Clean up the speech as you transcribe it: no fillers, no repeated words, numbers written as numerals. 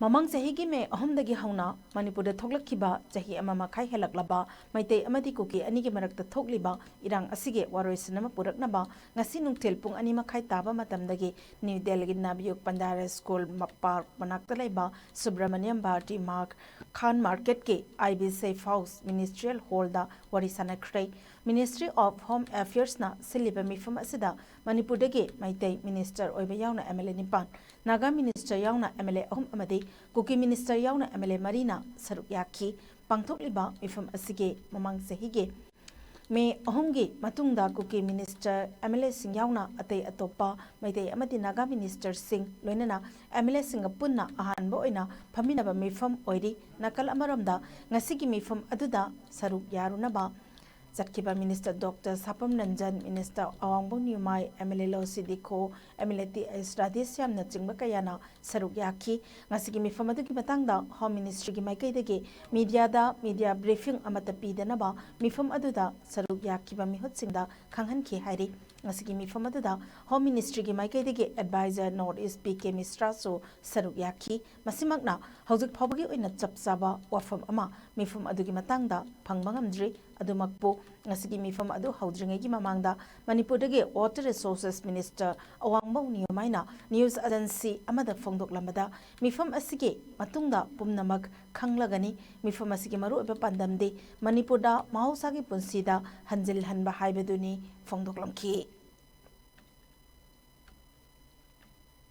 ममंग चही की मे अहमदगी हौना मणिपुर थोकलखिबा चही अमा मखाई हेलक्लबा मैतै अमदी कुकी अनि के मरक्ता थोकलिबा इरांग असिगे वारोइसनम पुरकनबा ngasi nungthel pung ani makhai taba matamdagi New Delhi Nabiyuk Pandara School Park manakta laiba Subramaniam Bharti Mark Khan Market ke IB Safe House Ministerial Hall da warisana khrei Ministry of Home Affairs na siliba mifam asida Manipur dagi Meitei Minister oiba yauna MLA nipan Naga Minister yauna MLA ahum amadi Kuki Minister yauna MLA Marina Saruk Yaki Pangthokhre mifam asige mamang sehige Me ahumgi matungda Kuki Minister MLA sing yauna atei atopa Meitei Amadi Naga Minister sing loinana MLA singa punna ahanba oina phaminaba mifam oiri nakal amaramda ngasigi mifam aduda Saruk Yaaduna ba Zatkiba Minister Dr. Sapam Nanjan Minister Awangbo Nyumai MLA Losi Dikho MLA T.S. Radhesyam na chingba kayana Saruk Yaki ngasigi mifam adugi matangda Home Ministry gi maikaidagi media briefing amata pidanaba mifam aduda Saruk Yaki ba mihut singda khanghanki hairi ngasigi mifam aduda Home Ministry gi maikaidagi Advisor North East PK Misra so Saruk Yaki masimakna haujuk phawbagi oina chapsaba wafam ama mifam adugi matangda phangba ngamdri adumakpo ngasigi mifam adu haudringai mamangda Manipur dagi Water Resources Minister Awangbo Nyumaina News Agency amada phongdoklamada mifam asige matungda pumnamak khanglagani mifam asige maru eba pandamde Manipur da mahosagi punsida hanjil hanba haibeduni phongdoklamki